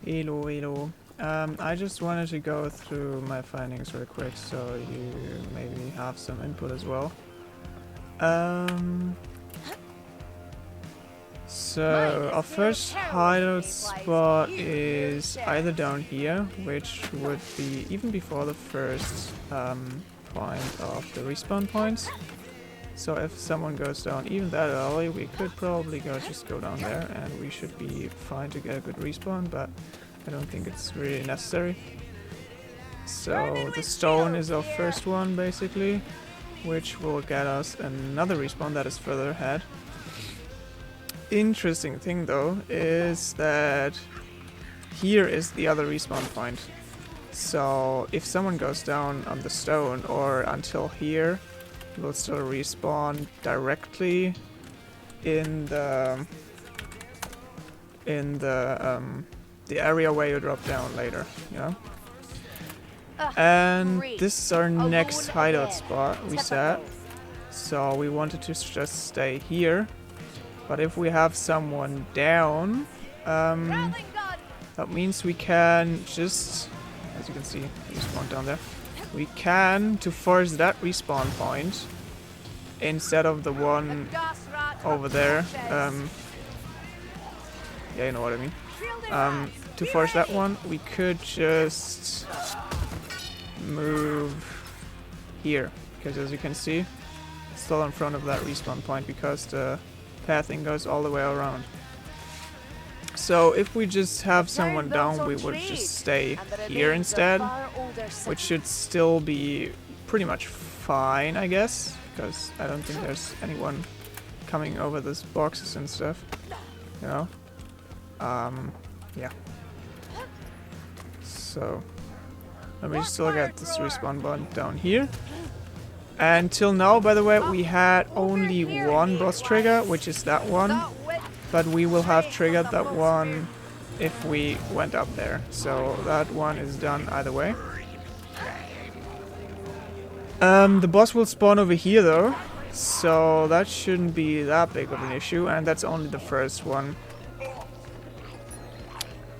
Hello, hello. I just wanted to go through my findings real quick so you maybe have some input as well. So our first hideout spot is either down here, which would be even before the first point of the respawn points. So if someone goes down even that early, we could probably just go down there and we should be fine to get a good respawn, but I don't think it's really necessary. So the stone is our first one basically, which will get us another respawn that is further ahead. Interesting thing though is that here is the other respawn point. So if someone goes down on the stone or until here, will still respawn directly in the area where you drop down later, you know? And this is our next hideout spot we set. So we wanted to just stay here. But if we have someone down, that means we can just, as you can see, respawn down there. We can, to force that respawn point, instead of the one over there, yeah, you know what I mean. To force that one, we could just move here, because as you can see, it's still in front of that respawn point because the pathing goes all the way around. So if we just have someone down, we would just stay here instead, which should still be pretty much fine, I guess, because I don't think there's anyone coming over these boxes and stuff, you know. Yeah. So let me still get this respawn button down here. And till now, by the way, we had only one boss trigger, which is that one. But we will have triggered that one if we went up there. So that one is done either way. The boss will spawn over here though. So that shouldn't be that big of an issue. And that's only the first one.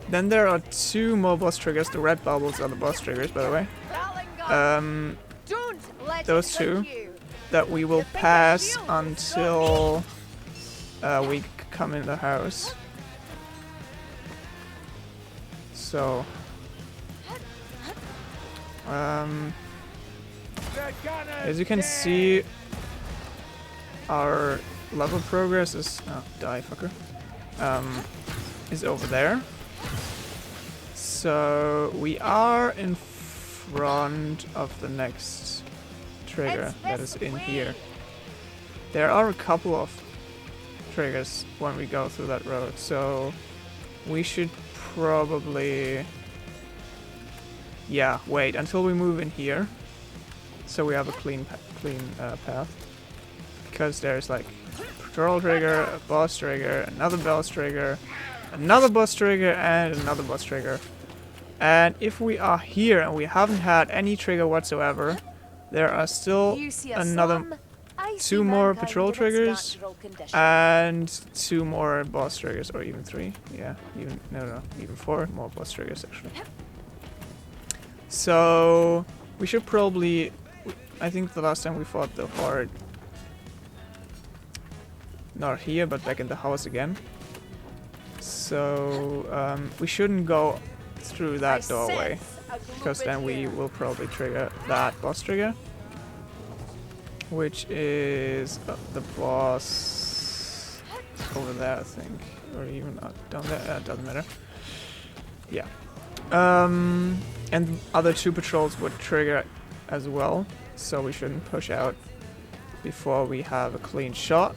Then there are two more boss triggers. The red bubbles are the boss triggers, by the way. Those two that we will pass until we come in the house. So as you can see, our level progress is die fucker is over there. So we are in front of the next trigger that is in here. There are a couple of triggers when we go through that road, so we should probably wait until we move in here so we have a clean path, because there's like patrol trigger, a boss trigger, another boss trigger, another boss trigger, and another boss trigger. And if we are here and we haven't had any trigger whatsoever, there are still another two more patrol triggers and two more boss triggers, or even three. Yeah, even four more boss triggers actually. So we should probably, I think the last time we fought the horde, not here but back in the house again. So we shouldn't go through that doorway, because then we will probably trigger that boss trigger, which is the boss over there, I think, or even down there. Doesn't matter. Yeah. And other two patrols would trigger as well, so we shouldn't push out before we have a clean shot.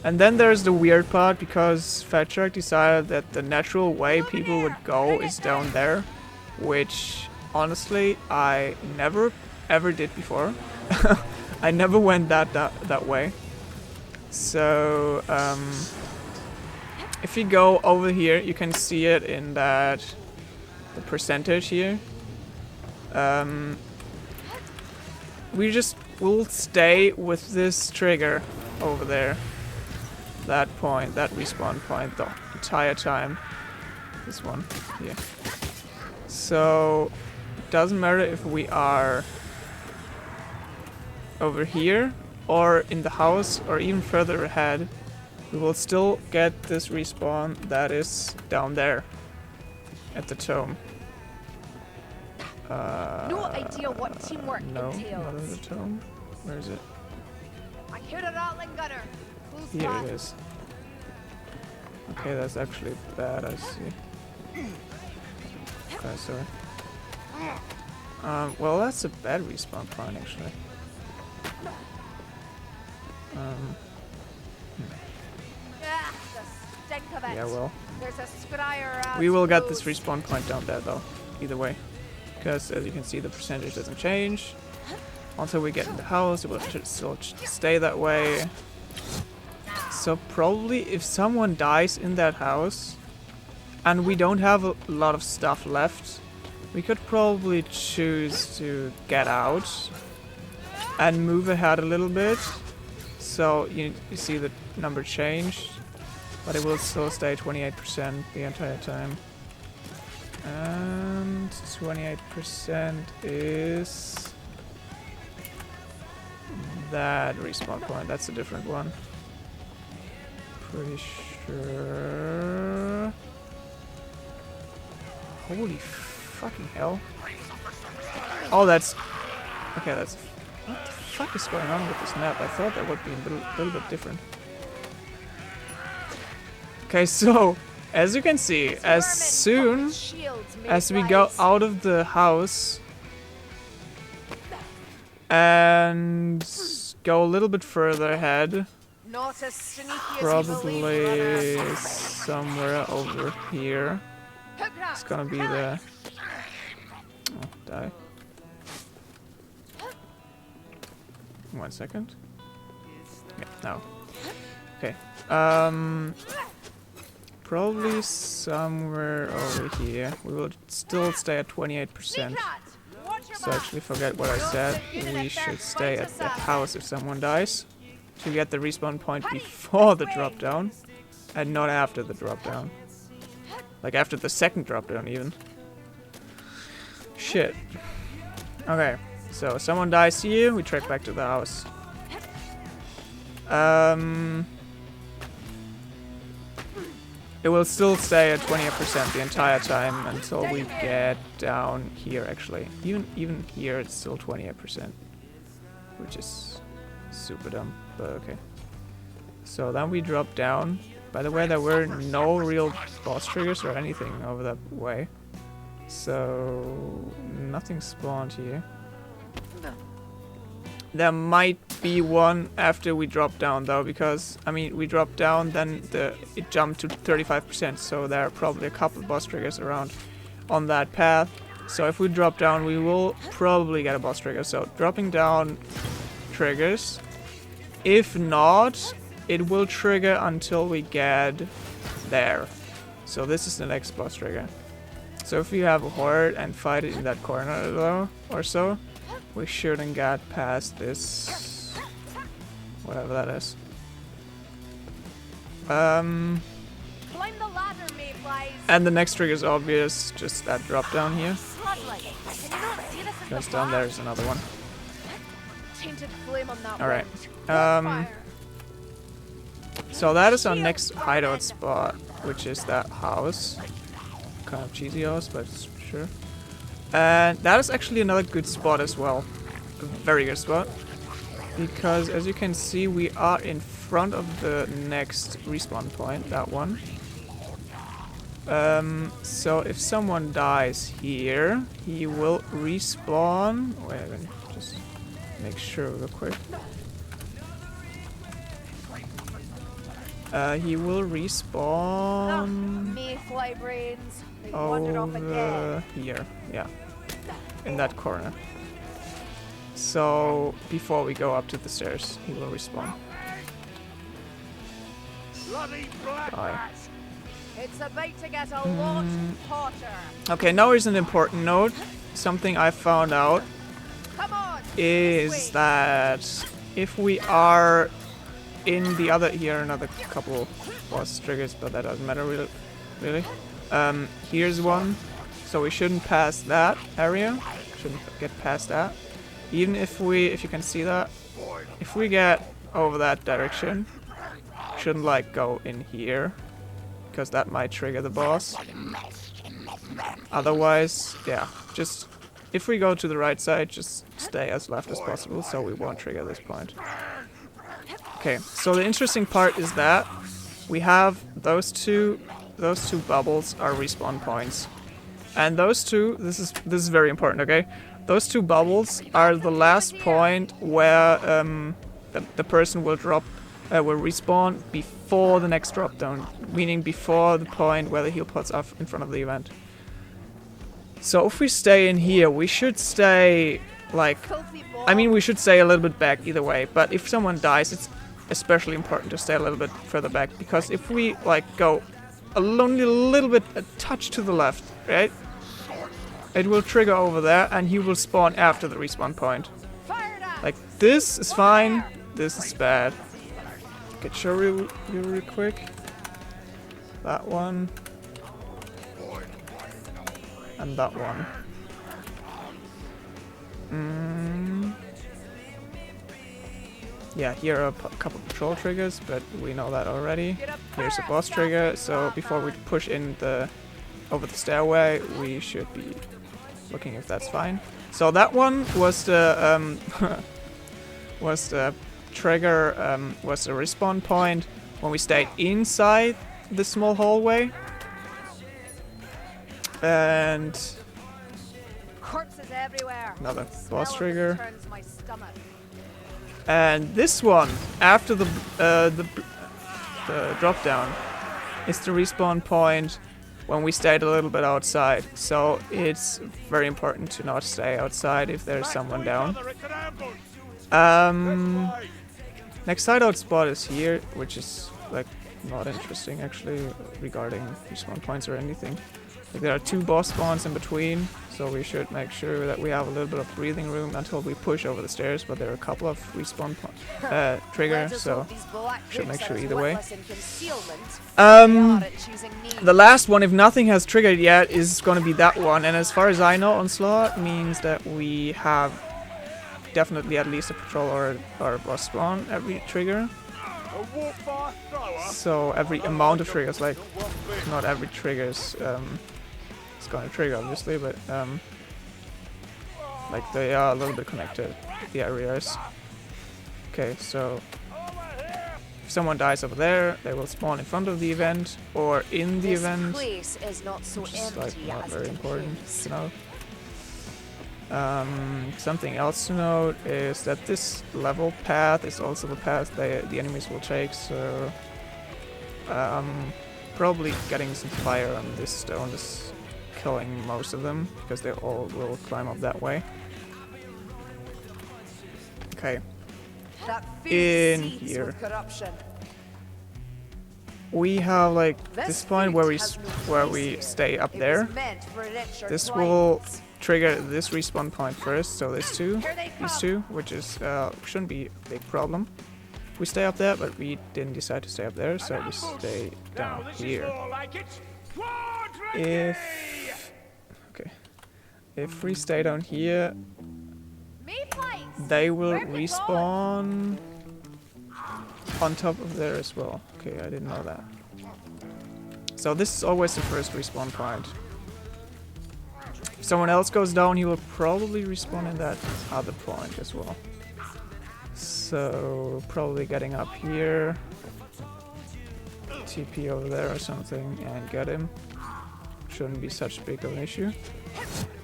And then there's the weird part, because Fat Shark decided that the natural way people would go is down there, which honestly I never ever did before. I never went that way. So if you go over here, you can see it in the percentage here. We'll stay with this trigger over there. That point, that respawn point, the entire time This one here. So it doesn't matter if we are over here or in the house or even further ahead, we will still get this respawn that is down there at the tomb. No idea what teamwork no, entails. not at the tomb. Where is it? I hear a rattling gunner. Close Here by. it is. Okay, that's actually bad, I see. Okay, sorry. Well, that's a bad respawn point, actually. Ah, the stink of it. Yeah, well. There's a scryer We will get this respawn point down there, though. Either way. Because, as you can see, the percentage doesn't change. Until we get in the house, it will still stay that way. So probably if someone dies in that house, and we don't have a lot of stuff left, we could probably choose to get out and move ahead a little bit. So you see the number changed, but it will still stay 28% the entire time. And 28% is that respawn point. That's a different one. Pretty sure. Holy fucking hell. Oh, that's... Okay, that's... What the fuck is going on with this map? I thought that would be a little bit different. Okay, so, as you can see, as soon as we go out of the house and go a little bit further ahead, probably somewhere over here, it's gonna be the... Oh, die. 1 second. Yeah, now. Okay. Probably somewhere over here. We will still stay at 28%. So actually forget what I said. We should stay at the house if someone dies to get the respawn point before the drop down and not after the drop down. Like after the second drop down even. Shit. Okay. So someone dies here, we trek back to the house. It will still stay at 20% the entire time until we get down here actually. Even here it's still 28%. Which is super dumb, but okay. So then we drop down. By the way, there were no real boss triggers or anything over that way. So nothing spawned here. There might be one after we drop down though, because I mean we dropped down, then it jumped to 35%, so there are probably a couple boss triggers around on that path. So if we drop down, we will probably get a boss trigger. So dropping down triggers. If not, it will trigger until we get there. So this is the next boss trigger. So if we have a horde and fight it in that corner though, or so, we shouldn't get past this, whatever that is. And the next trigger is obvious, just that drop down here. Just down there is another one. Alright. So that is our next hideout spot, which is that house. Kind of cheesy house, but sure. And that is actually another good spot as well. A very good spot. Because as you can see, we are in front of the next respawn point, that one. So if someone dies here, he will respawn. Wait, let me just make sure real quick. He will respawn over here, yeah, in that corner. So before we go up to the stairs, he will respawn. Die. It's about to get a lot hotter. Okay, now here's an important note. Something I found out is that if we are in the other here, another couple boss triggers, but that doesn't matter really. Here's one. So we shouldn't pass that area. Shouldn't get past that. Even if you can see that, if we get over that direction, shouldn't like go in here, because that might trigger the boss. Otherwise, yeah, just if we go to the right side, just stay as left as possible so we won't trigger this point. Okay, so the interesting part is that we have those two bubbles are respawn points. And those two, this is very important, okay? Those two bubbles are the last point where the person will will respawn before the next drop down, meaning before the point where the heal pods are in front of the event. So if we stay in here, we should stay like, I mean, we should stay a little bit back either way. But if someone dies, it's especially important to stay a little bit further back, because if we like go only a little bit, a touch to the left, right? It will trigger over there, and he will spawn after the respawn point. Like, this is fine, this is bad. Okay, show you real quick. That one. And that one. Yeah, here are a couple patrol triggers, but we know that already. Here's a boss trigger, so before we push in over the stairway, we should be looking if that's fine. So that one was the trigger, was the respawn point when we stayed inside the small hallway. And corpses everywhere. Another boss trigger. And this one, after the drop down, is the respawn point when we stayed a little bit outside. So it's very important to not stay outside if there's someone down. Next hideout spot is here, which is like not interesting actually regarding respawn points or anything. Like, there are two boss spawns in between, so we should make sure that we have a little bit of breathing room until we push over the stairs, but there are a couple of respawn triggers, so should make sure either way. The last one, if nothing has triggered yet, is going to be that one, and as far as I know, Onslaught means that we have definitely at least a patrol or a boss spawn every trigger. So every amount of triggers, like not every triggers is going to trigger obviously, but like they are a little bit connected, the areas. Okay, so if someone dies over there, they will spawn in front of the event or in the event, which is like not very important to know. Something else to note is that this level path is also the path the enemies will take, so probably getting some fire on this stone is killing most of them, because they all will climb up that way. Okay, in here we have like this point where we stay up there. This will trigger this respawn point first, so these two, which is shouldn't be a big problem. We stay up there, but we didn't decide to stay up there, so we stay down here. If we stay down here, they will respawn on top of there as well. Okay, I didn't know that. So this is always the first respawn point. If someone else goes down, he will probably respawn in that other point as well. So probably getting up here, TP over there or something and get him. Shouldn't be such big of an issue.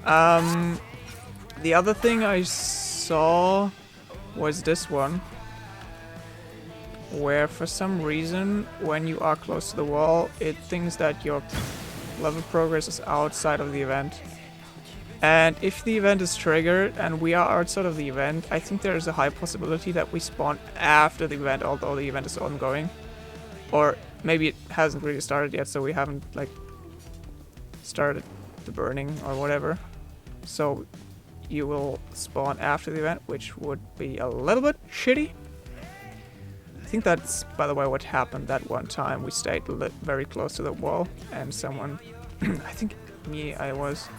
The other thing I saw was this one, where for some reason when you are close to the wall, it thinks that your level progress is outside of the event. And if the event is triggered and we are outside of the event, I think there is a high possibility that we spawn after the event, although the event is ongoing. Or maybe it hasn't really started yet, so we haven't like started the burning or whatever. So you will spawn after the event, which would be a little bit shitty. I think that's, by the way, what happened that one time. We stayed very close to the wall and someone I think it was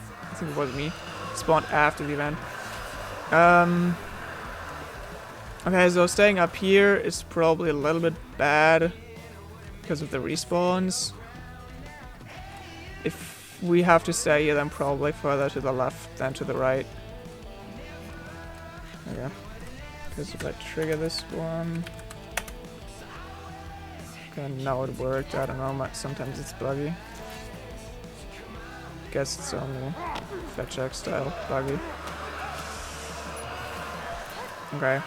me. Spawned after the event. Okay, so staying up here is probably a little bit bad because of the respawns. If we have to stay here, then probably further to the left than to the right. Okay. Because if I trigger this one... Okay, now it worked. I don't know, sometimes it's buggy. Guess it's only Fat Jack style buggy. Okay.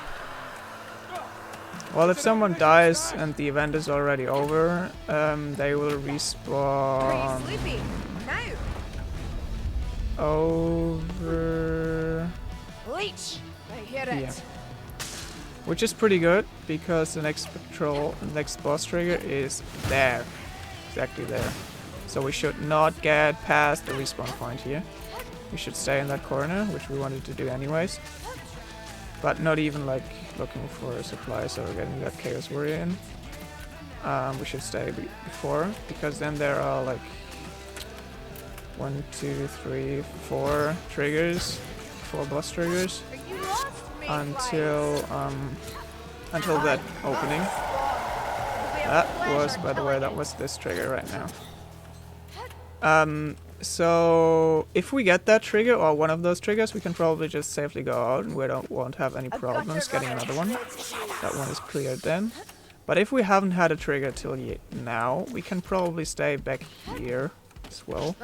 Well, if someone dies and the event is already over, they will respawn over Leech! I hear it. here. Which is pretty good, because the next boss trigger is there. Exactly there. So we should not get past the respawn point here. We should stay in that corner, which we wanted to do anyways. But not even like looking for supplies or getting that chaos warrior in. We should stay before, because then there are like 1, 2, 3, 4 triggers, 4 boss triggers until that opening. That was, by the way, that was this trigger right now. So if we get that trigger or one of those triggers, we can probably just safely go out and we won't have any problems getting another one. That one is cleared then. But if we haven't had a trigger till now, we can probably stay back here as well.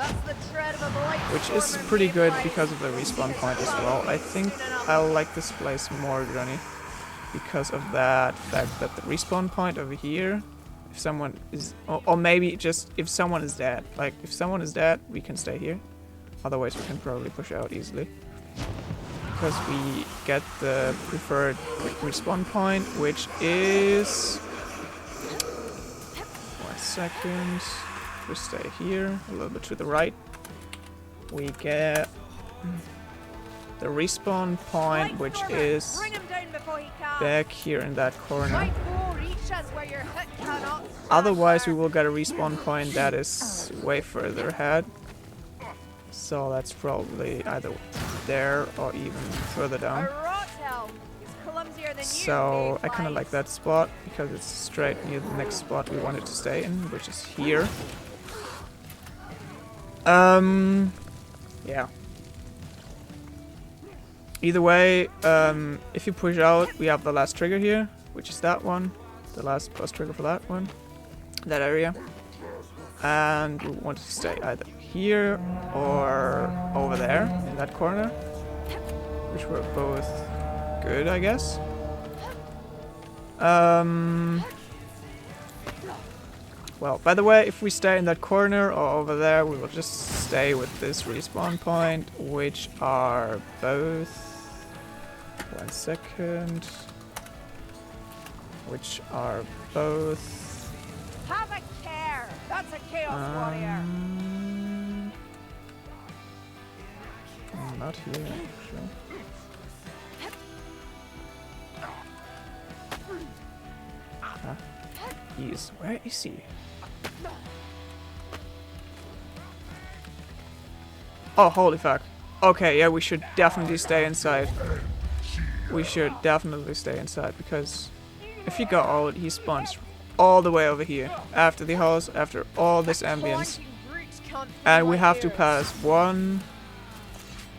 Which is pretty good because of the respawn point as well. I think I'll like this place more, Johnny, because of that fact that the respawn point over here, if someone is, or maybe just if someone is dead. Like, if someone is dead, we can stay here. Otherwise, we can probably push out easily. Because we get the preferred respawn point, which is... 1 second. We stay here, a little bit to the right. We get the respawn point, which is back here in that corner. Otherwise, we will get a respawn point that is way further ahead. So that's probably either there or even further down. So I kind of like that spot because it's straight near the next spot we wanted to stay in, which is here. Yeah. Either way, if you push out, we have the last trigger here, which is that one. The last boss trigger for that one. That area. And we want to stay either here or over there, in that corner. Which were both good, I guess. Well, by the way, if we stay in that corner or over there, we will just stay with this respawn point, which are both... 1 second. Which are both... Have a care! That's a chaos warrior! Not here, actually. Huh? Where is he? Oh, holy fuck. Okay, yeah, we should definitely stay inside. We should definitely stay inside, because if you go out, he spawns all the way over here. After the house, after all this ambience. And we have to pass 1,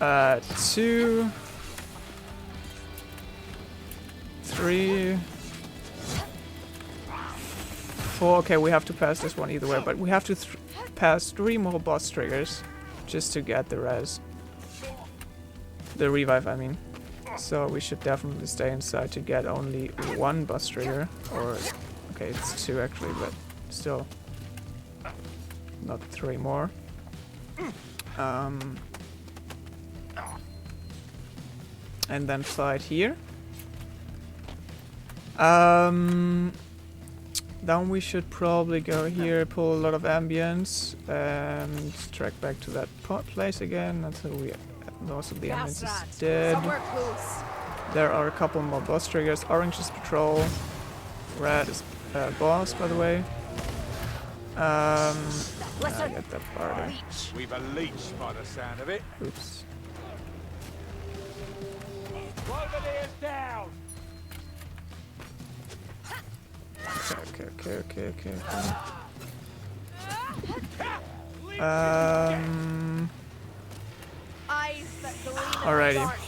2, 3, 4. Okay, we have to pass this one either way, but we have to pass 3 more boss triggers just to get the res. The revive, I mean. So we should definitely stay inside to get only 1 boss trigger. Or, okay, it's 2 actually, but still. Not 3 more. And then fight here. Then we should probably go here, pull a lot of ambience, and track back to that place again until most of the ambience is dead. There are a couple more boss triggers. Orange is patrol, red is boss, by the way. Listen, get that part. leech. We've a leech by the sound of it. Oops. Cloverlear's down. Okay. Eyes that gleam in the Alrighty. dark.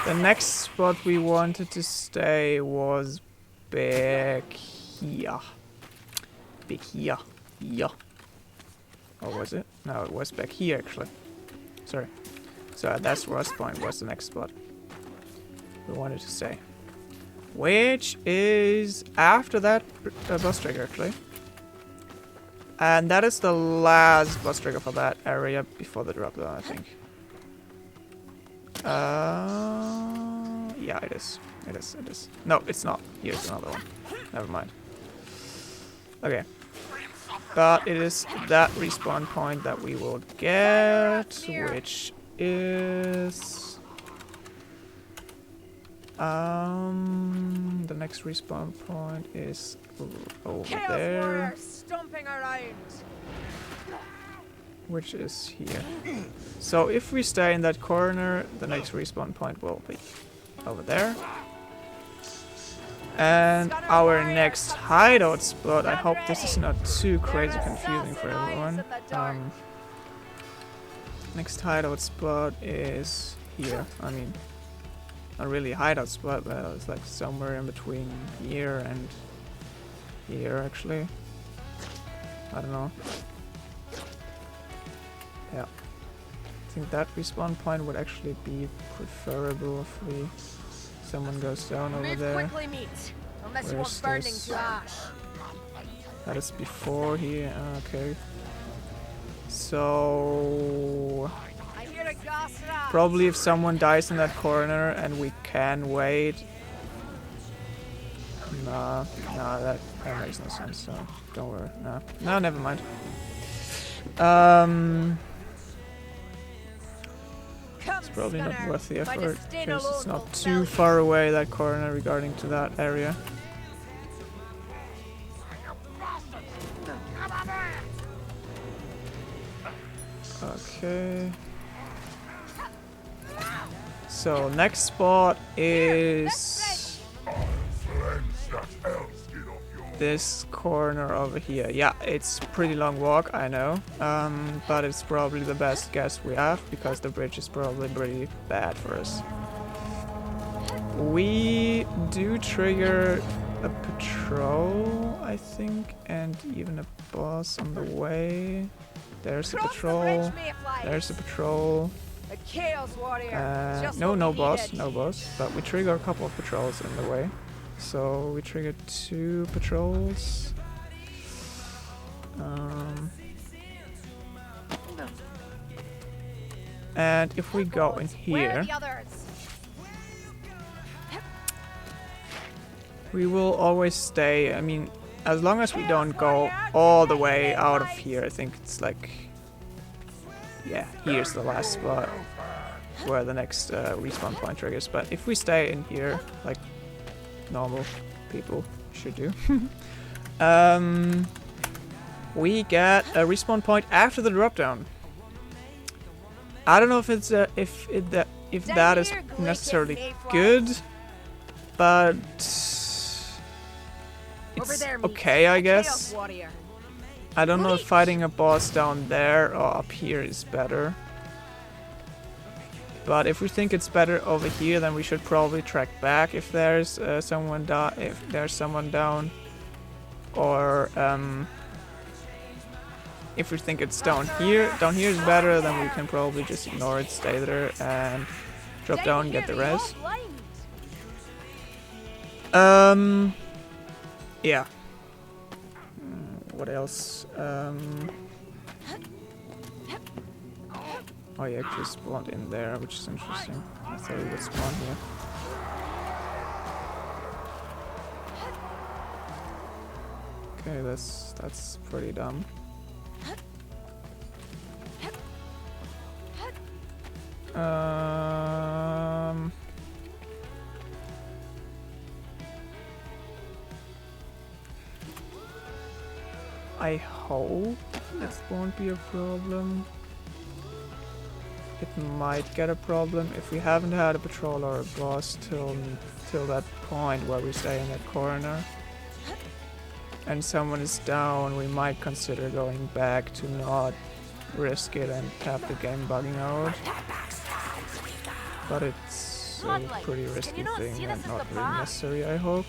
The next spot we wanted to stay was back here. Back here. Yeah. Or was it? No, it was back here actually. Sorry. So that's Rust Point was the next spot we wanted to stay. Which is after that boss trigger actually. And that is the last boss trigger for that area before the drop down, I think. Yeah, it is. It is. No, it's not. Here's another one. Never mind. Okay. But it is that respawn point that we will get, which is... the next respawn point is over Chaos there, warrior stomping around. which is here. So if we stay in that corner, the next respawn point will be over there. And our next hideout spot, I hope this is not too crazy confusing for everyone. Next hideout spot is here. I mean, not really a hideout spot, but it's like somewhere in between here and here actually. I don't know. Yeah. I think that respawn point would actually be preferable if someone goes down over Move there. quickly, meat. Unless you Where want is burning this? to ash. That is before here. Okay. So I hear a gas rat. probably if someone dies in that corner and we can wait. Nah, that makes no sense. So don't worry. No, never mind. It's probably not worth the effort because it's not too far away, that corner, regarding to that area. Okay. So next spot is this corner over here. Yeah, it's a pretty long walk, I know, but it's probably the best guess we have because the bridge is probably pretty bad for us. We do trigger a patrol, I think, and even a boss on the way. There's a patrol. There's a patrol. A chaos warrior. Just No, what no we boss, needed. no boss. But we trigger a couple of patrols in the way. So we triggered 2 patrols. And if we go in Where are here, the others? we will always stay. I mean, as long as we don't go all the way out of here, I think it's like, yeah, here's the last spot where the next respawn point triggers. But if we stay in here, like normal people should do, we get a respawn point after the drop down. I don't know if it's if that is necessarily good, but it's okay, I guess. I don't know if fighting a boss down there or up here is better. But if we think it's better over here, then we should probably track back if there's someone down, or if we think it's down here is better, then we can probably just ignore it, stay there, and drop down and get the res. Yeah. What else? Oh, you actually spawned in there, which is interesting. I thought you would spawn here. Okay, that's pretty dumb. I hope it won't be a problem. It might get a problem if we haven't had a patrol or a boss till that point where we stay in that corner. And someone is down, we might consider going back to not risk it and have the game bugging out. But it's a pretty risky thing and not really necessary, I hope.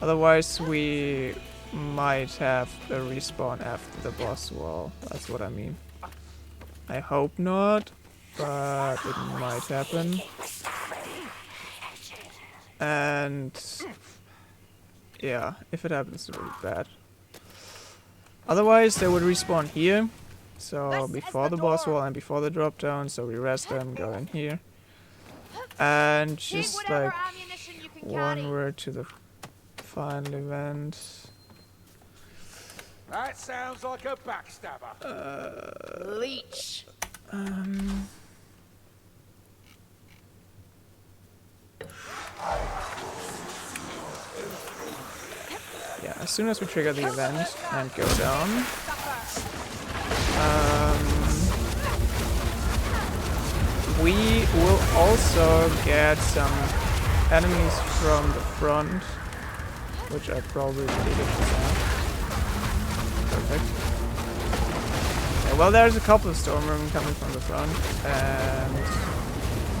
Otherwise we might have a respawn after the boss wall, that's what I mean. I hope not, but it might happen. And yeah, if it happens, it's really bad. Otherwise, they would respawn here. So before the boss wall and before the drop down, so we rest them, go in here. And just like one word to the final event. That sounds like a backstabber. Leech. Yeah, as soon as we trigger the event and go down, we will also get some enemies from the front, which I probably deleted just now. Perfect. Yeah, well, there's a couple of Stormroom coming from the front, and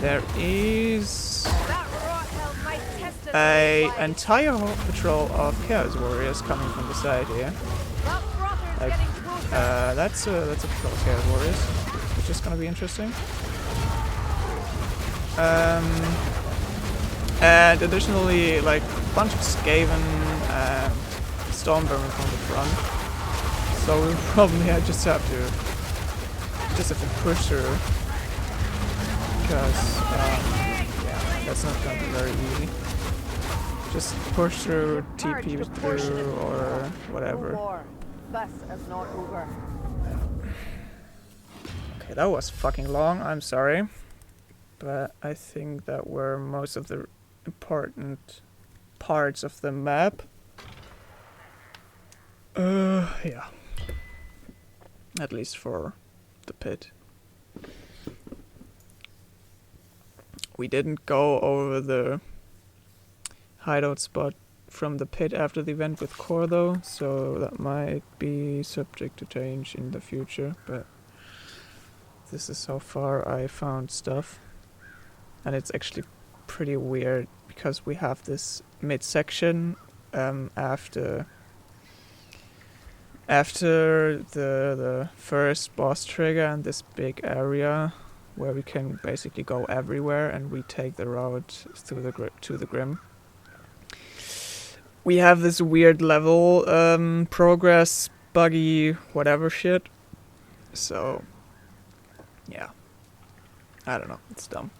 there is a entire patrol of Chaos Warriors coming from the side here. Like, that's a patrol of Chaos Warriors, which is gonna be interesting. And additionally, like a bunch of Skaven and Stormvermin from the front. So we'll probably just have to push through, because yeah, that's not gonna be very easy. Just push through, TP through, or whatever. Okay, that was fucking long, I'm sorry. But I think that were most of the important parts of the map. Yeah. At least for the pit. We didn't go over the hideout spot from the pit after the event with Core though, so that might be subject to change in the future, but this is how far I found stuff. And it's actually pretty weird because we have this midsection after the first boss trigger and this big area where we can basically go everywhere, and we take the route through to the Grim. We have this weird level progress buggy whatever shit. So yeah, I don't know, it's dumb.